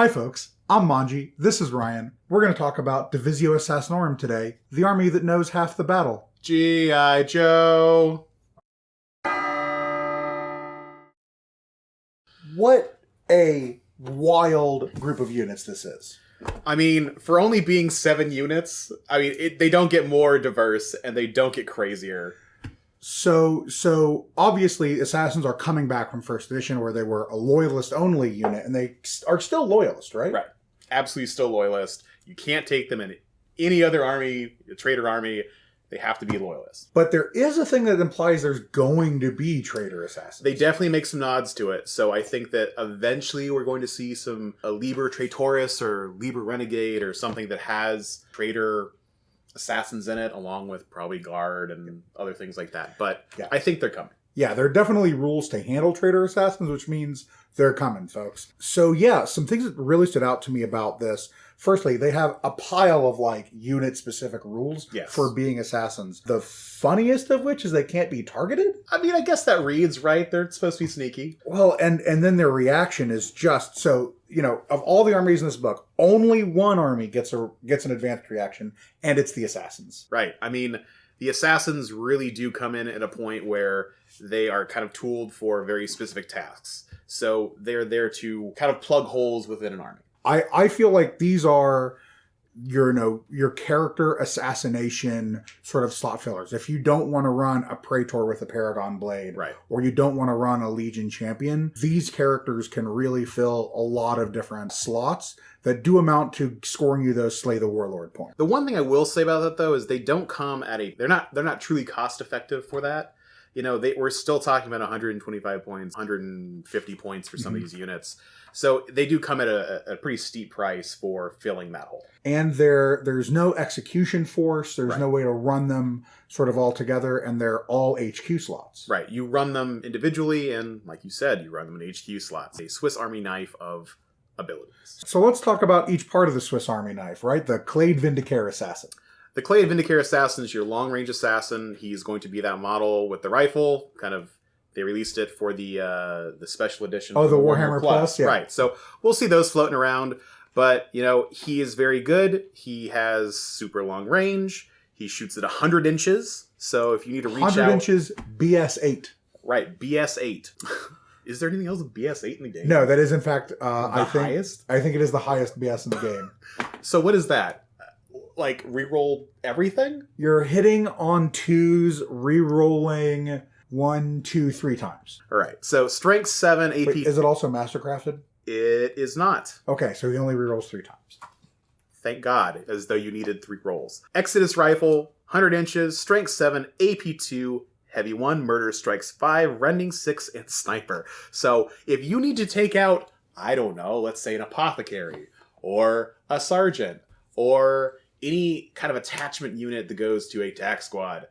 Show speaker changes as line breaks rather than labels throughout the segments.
Hi folks, I'm Manji, this is Ryan. We're going to talk about Divisio Assassinorum today, the army that knows half the battle.
G.I. Joe!
What a wild group of units this is.
I mean, for only being 7 units, they don't get more diverse and they don't get crazier.
So obviously assassins are coming back from first edition where they were a loyalist only unit, and they are still loyalist, right?
Right. Absolutely still loyalist. You can't take them in any other army, a traitor army. They have to be loyalist.
But there is a thing that implies there's going to be traitor assassins.
They definitely make some nods to it. So I think that eventually we're going to see a Liber Traitoris or Liber Renegade or something that has traitor assassins in it, along with probably guard and other things like that. But yeah. I think they're coming.
Yeah, there are definitely rules to handle traitor assassins, which means they're coming, folks. So yeah, some things that really stood out to me about this. Firstly, they have a pile of unit-specific rules for being assassins. The funniest of which is they can't be targeted.
I mean, I guess that reads right. They're supposed to be sneaky.
Well, and then their reaction is just so, of all the armies in this book, only one army gets an advanced reaction, and it's the assassins.
Right. I mean, the assassins really do come in at a point where they are kind of tooled for very specific tasks. So they're there to kind of plug holes within an army.
I feel like these are your character assassination sort of slot fillers. If you don't want to run a Praetor with a Paragon Blade,
right,
or you don't want to run a Legion Champion, these characters can really fill a lot of different slots that do amount to scoring you those Slay the Warlord points.
The one thing I will say about that, though, is they don't come at they're not truly cost effective for that. We're still talking about 125 points, 150 points for some of these units. So they do come at a pretty steep price for filling that hole.
And there's no execution force. There's no way to run them sort of all together, and they're all HQ slots.
Right. You run them individually, and like you said, you run them in HQ slots. A Swiss Army knife of abilities.
So let's talk about each part of the Swiss Army knife, right? The Clade Vindicare Assassin.
The Clade Vindicare Assassin is your long-range assassin. He's going to be that model with the rifle. They released it for the special edition.
Oh, the Warhammer Plus? Yeah.
Right. So we'll see those floating around. But, he is very good. He has super long range. He shoots at 100 inches. So if you need to reach
100 inches, BS-8.
Right, BS-8. Is there anything else with BS-8 in the game?
No, that is in fact,
highest?
I think it is the highest BS in the game.
So what is that? Reroll everything?
You're hitting on 2s, rerolling 1, 2, 3 times.
All right. So strength 7, AP.
Wait, is it also mastercrafted?
It is not.
Okay, so he only rerolls 3 times.
Thank God, as though you needed 3 rolls. Exodus rifle, 100 inches, strength 7, AP 2, heavy 1, murder strikes 5, rending 6, and sniper. So if you need to take out, I don't know, let's say an apothecary, or a sergeant, or any kind of attachment unit that goes to a tac squad,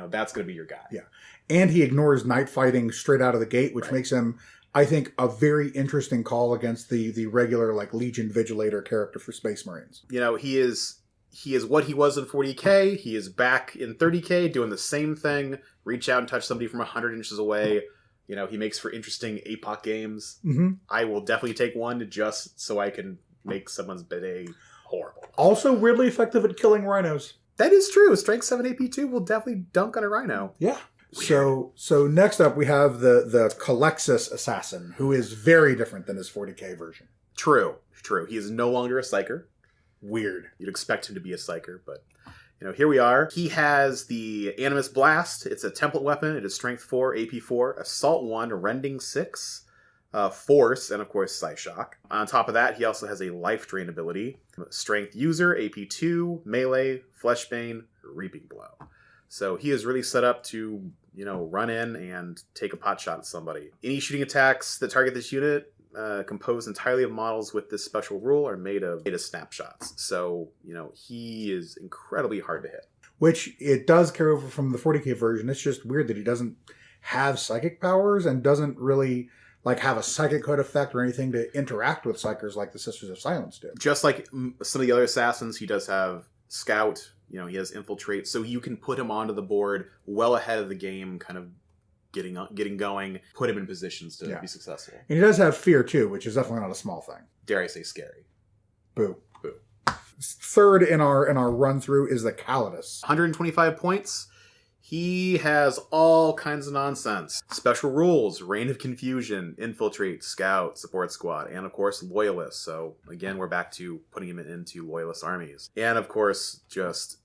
that's going to be your guy.
Yeah. And he ignores night fighting straight out of the gate, which makes him, I think, a very interesting call against the regular Legion Vigilator character for Space Marines.
He is what he was in 40k. He is back in 30k doing the same thing. Reach out and touch somebody from 100 inches away. He makes for interesting APOC games.
Mm-hmm.
I will definitely take one just so I can make someone's bidet horrible.
Also weirdly effective at killing rhinos.
That is true. Strength 7 AP2 will definitely dunk on a rhino.
Yeah. Weird. So next up we have the Culexus Assassin, who is very different than his 40k version.
True. He is no longer a psyker.
Weird.
You'd expect him to be a psyker, but here we are. He has the Animus Blast. It's a template weapon. It is strength 4, AP 4, assault 1, rending 6. Force, and of course Psyshock. On top of that, he also has a life drain ability. Strength user, AP2, melee, fleshbane, reaping blow. So he is really set up to, run in and take a pot shot at somebody. Any shooting attacks that target this unit, composed entirely of models with this special rule, are made of snapshots. So, he is incredibly hard to hit.
Which it does carry over from the 40k version. It's just weird that he doesn't have psychic powers and doesn't really have a psychic code effect or anything to interact with psychers like the Sisters of Silence do.
Just like some of the other assassins, he does have Scout. He has Infiltrate, so you can put him onto the board well ahead of the game, kind of getting going, put him in positions to be successful.
And he does have Fear too, which is definitely not a small thing.
dare I say, scary.
Boo.
Boo.
Third in our run through is the Caladus.
125 points. He has all kinds of nonsense. Special rules, Reign of Confusion, Infiltrate, Scout, Support Squad, and of course, Loyalist. So again, we're back to putting him into Loyalist armies. And of course, just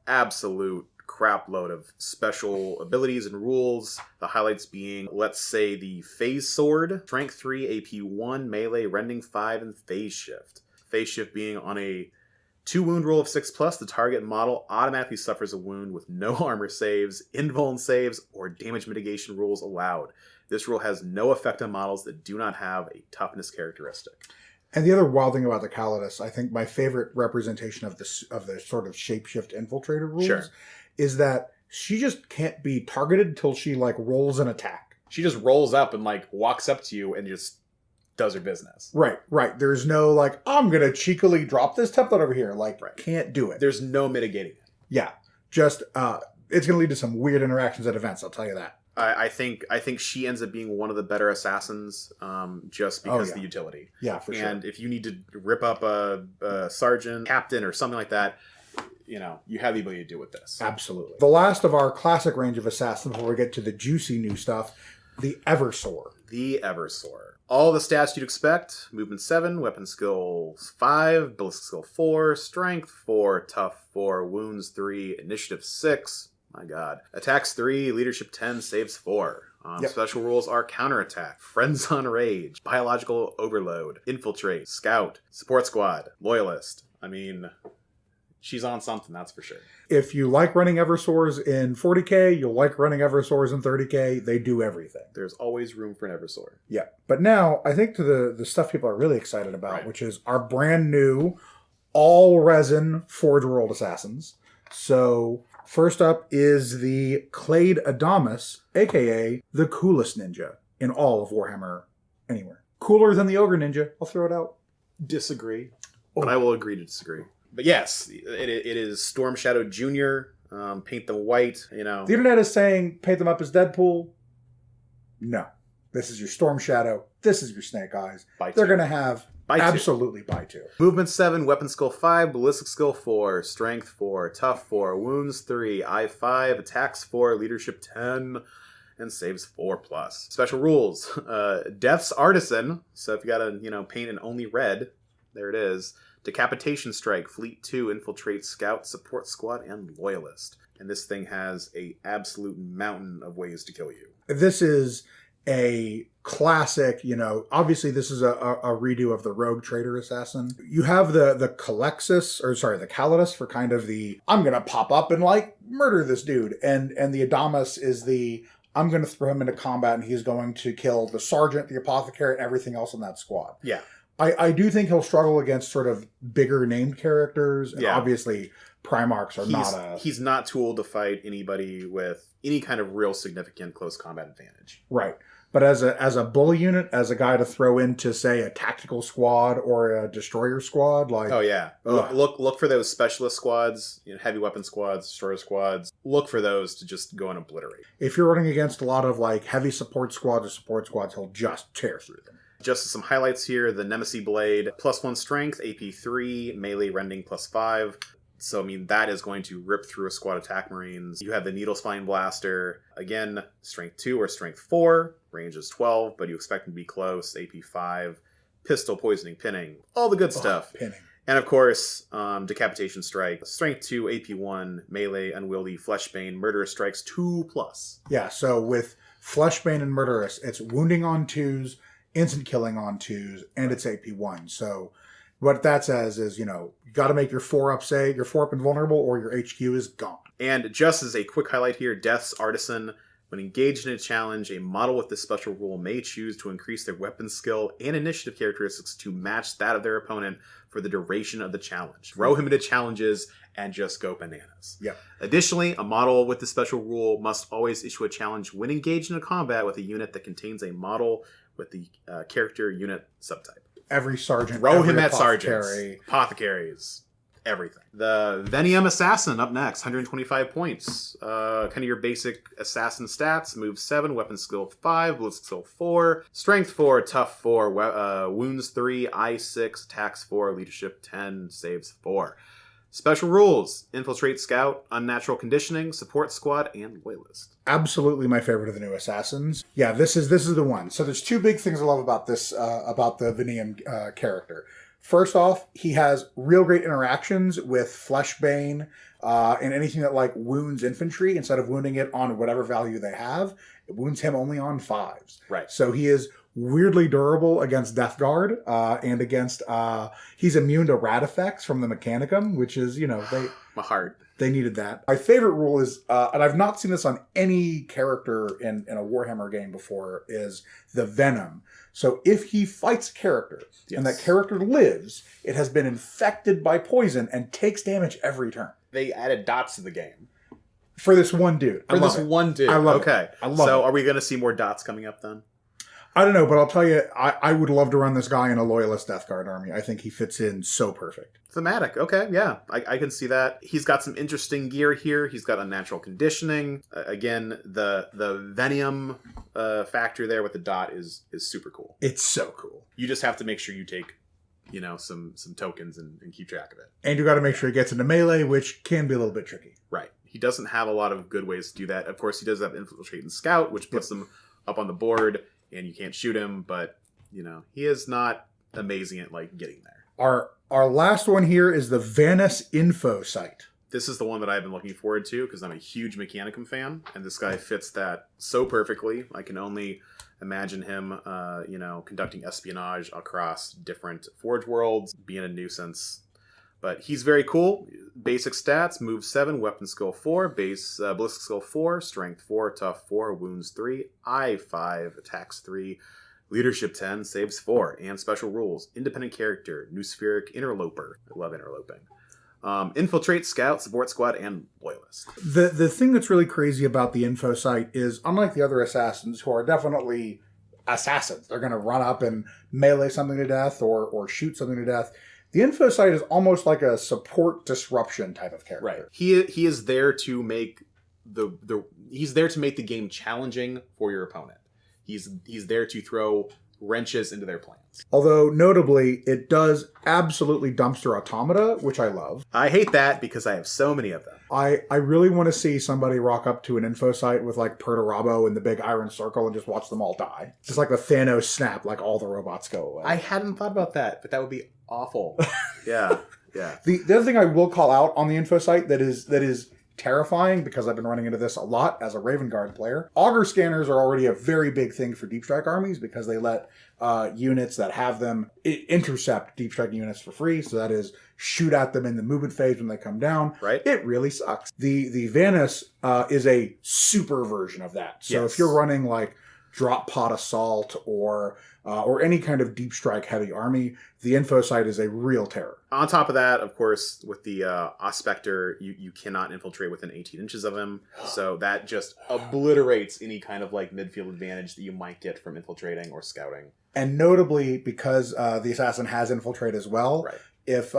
absolute crap load of special abilities and rules. The highlights being, let's say, the Phase Sword, Strength 3, AP 1, Melee, Rending 5, and Phase Shift. Phase Shift being on a 2 wound roll of 6+, the target model automatically suffers a wound with no armor saves, invuln saves, or damage mitigation rules allowed. This rule has no effect on models that do not have a toughness characteristic.
And the other wild thing about the Caladus, I think my favorite representation of the sort of shapeshift infiltrator rules is that she just can't be targeted until she rolls an attack.
She just rolls up and walks up to you and just does her business.
Right. There's no I'm gonna cheekily drop this template over here. Can't do it.
There's no mitigating it.
Yeah. Just it's gonna lead to some weird interactions at events, I'll tell you that.
I think she ends up being one of the better assassins, just because of the utility.
Yeah, for sure.
And if you need to rip up a sergeant, captain, or something like that, you have the ability to do with this.
Absolutely. The last of our classic range of assassins before we get to the juicy new stuff, the Eversor.
The Eversor. All the stats you'd expect: movement 7, weapon skill 5, ballistic skill 4, strength 4, tough 4, wounds 3, initiative 6. My God. Attacks 3, leadership 10, saves 4. Special rules are counterattack, friends on rage, biological overload, infiltrate, scout, support squad, loyalist. I mean, she's on something, that's for sure.
If you like running Eversors in 40k, you'll like running Eversors in 30k. They do everything.
There's always room for an Eversor.
Yeah. But now, I think to the stuff people are really excited about, which is our brand new all-resin Forge World Assassins. So, first up is the Clade Adamus, a.k.a. the coolest ninja in all of Warhammer anywhere. Cooler than the Ogre Ninja. I'll throw it out.
Disagree. But I will agree to disagree. But yes, it is Storm Shadow Jr. Paint them white, The
internet is saying paint them up as Deadpool. No. This is your Storm Shadow. This is your Snake Eyes. They're going to have absolutely buy 2.
Movement 7, weapon skill 5, ballistic skill 4, strength 4, tough 4, wounds 3, eye 5, attacks 4, leadership 10, and saves 4+. Special rules. Death's Artisan. So if you got to, paint in only red, there it is. Decapitation Strike, Fleet 2, Infiltrate, Scout, Support Squad, and Loyalist. And this thing has a absolute mountain of ways to kill you.
This is a classic, obviously this is a redo of the Rogue Trader Assassin. You have the Caladus for kind of the, I'm going to pop up and murder this dude. And the Adamus is the, I'm going to throw him into combat and he's going to kill the Sergeant, the Apothecary, and everything else in that squad.
Yeah.
I do think he'll struggle against sort of bigger named characters. And obviously Primarchs are
he's not tooled to fight anybody with any kind of real significant close combat advantage.
Right. But as a bully unit, as a guy to throw into, say, a tactical squad or a destroyer squad,
look for those specialist squads, heavy weapon squads, destroyer squads. Look for those to just go and obliterate.
If you're running against a lot of heavy support squads, he'll just tear through them.
Just some highlights here: the Nemesis Blade, +1 strength, AP 3, melee rending +5. So, that is going to rip through a squad of attack marines. You have the Needle Spine Blaster. Again, strength 2 or strength 4. Range is 12, but you expect him to be close. AP 5. Pistol, poisoning, pinning. All the good stuff.
Pinning.
And of course, Decapitation Strike. Strength 2, AP 1. Melee, Unwieldy, Fleshbane, Murderous Strikes 2+.
Yeah, so with Fleshbane and Murderous, it's wounding on 2s, instant killing on 2s, and it's AP 1. So what that says is, you got to make your 4-up save, your 4-up invulnerable, or your HQ is gone.
And just as a quick highlight here, Death's Artisan. When engaged in a challenge, a model with this special rule may choose to increase their weapon skill and initiative characteristics to match that of their opponent for the duration of the challenge. Throw him into challenges and just go bananas.
Yeah.
Additionally, a model with this special rule must always issue a challenge when engaged in a combat with a unit that contains a model with the character unit subtype.
Every sergeant.
Throw him at sergeants. Apothecaries. everything. The Venenum Assassin up next, 125 points. Kind of your basic assassin stats. Move 7, weapon skill 5, blitz skill 4, strength 4, tough 4, wounds 3, eye 6, attacks 4, leadership 10, saves 4. Special rules: Infiltrate, Scout, Unnatural Conditioning, Support Squad, and Loyalist.
Absolutely my favorite of the new assassins. Yeah, this is the one. So there's two big things I love about this, about the Venenum character. First off, he has real great interactions with Fleshbane and anything that like wounds infantry. Instead of wounding it on whatever value they have, it wounds him only on 5s.
Right.
So he is weirdly durable against Death Guard and against he's immune to rad effects from the Mechanicum, which is,
My heart.
They needed that. My favorite rule is, and I've not seen this on any character in a Warhammer game before, is the Venom. So if he fights a character and that character lives, it has been infected by poison and takes damage every turn.
They added dots to the game.
For this one dude.
I love it.
I love
it.
I love it.
So are we going to see more dots coming up then?
I don't know, but I'll tell you, I would love to run this guy in a Loyalist Death Guard army. I think he fits in so perfect.
Thematic. Okay, yeah. I can see that. He's got some interesting gear here. He's got unnatural conditioning. Again, the Venenum factor there with the dot is super cool.
It's so cool.
You just have to make sure you take, some tokens and keep track of it.
And you got to make sure he gets into melee, which can be a little bit tricky.
Right. He doesn't have a lot of good ways to do that. Of course, he does have Infiltrate and Scout, which puts him up on the board. And you can't shoot him, but, he is not amazing at, getting there.
Our last one here is the Vanus Infocyte.
This is the one that I've been looking forward to because I'm a huge Mechanicum fan, and this guy fits that so perfectly. I can only imagine him, conducting espionage across different Forge worlds, being a nuisance. But he's very cool. Basic stats: move 7, weapon skill 4, base ballistic skill 4, strength 4, tough 4, wounds 3, eye 5, attacks 3, leadership 10, saves 4. And special rules: independent character, new spheric interloper. I love interloping. Infiltrate, Scout, Support Squad, and Loyalist.
The thing that's really crazy about the Infocyte is, unlike the other assassins, who are definitely assassins, they're going to run up and melee something to death or shoot something to death. The Infocyte is almost like a support disruption type of character.
Right. He is there to make he's there to make the game challenging for your opponent. He's there to throw wrenches into their plans.
Although notably, it does absolutely dumpster automata, which I love.
I hate that because I have so many of them.
I really want to see somebody rock up to an Infocyte with like Perturabo in the big iron circle and just watch them all die. Just like the Thanos snap, like all the robots go away.
I hadn't thought about that, but that would be awful. Yeah.
The other thing I will call out on the Infocyte that is terrifying, because I've been running into this a lot as a Raven Guard player. Auger scanners are already a very big thing for Deep Strike armies because they let units that have them intercept Deep Strike units for free. So that is shoot at them in the movement phase when they come down.
Right.
It really sucks. The Vanus is a super version of that. So if you're running like drop pod assault or any kind of deep strike heavy army, the Infocyte is a real terror.
On top of that, of course, with the Ospector, you cannot infiltrate within 18 inches of him. So that just obliterates any kind of midfield advantage that you might get from infiltrating or scouting.
And notably, because the assassin has infiltrate as well,
right.
If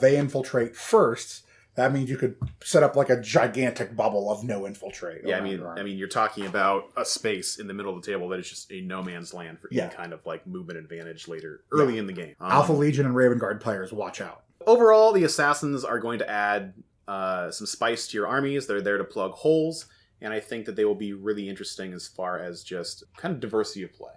they infiltrate first, that means you could set up like a gigantic bubble of no infiltrate.
Yeah, I mean, you're talking about a space in the middle of the table that is just a no man's land for any kind of movement advantage early in the game.
Alpha Legion and Raven Guard players, watch out.
Overall, the assassins are going to add some spice to your armies. They're there to plug holes, and I think that they will be really interesting as far as just kind of diversity of play.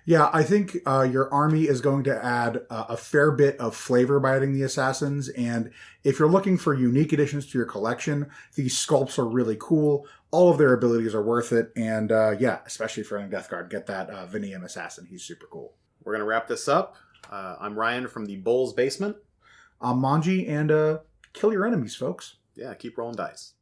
Yeah, I think your army is going to add a fair bit of flavor by adding the assassins, and if you're looking for unique additions to your collection, these sculpts are really cool. All of their abilities are worth it, and especially for running Death Guard, get that Venenum Assassin. He's super cool.
We're going to wrap this up. I'm Ryan from the Bull's Basement.
I'm Manji, and kill your enemies, folks.
Yeah, keep rolling dice.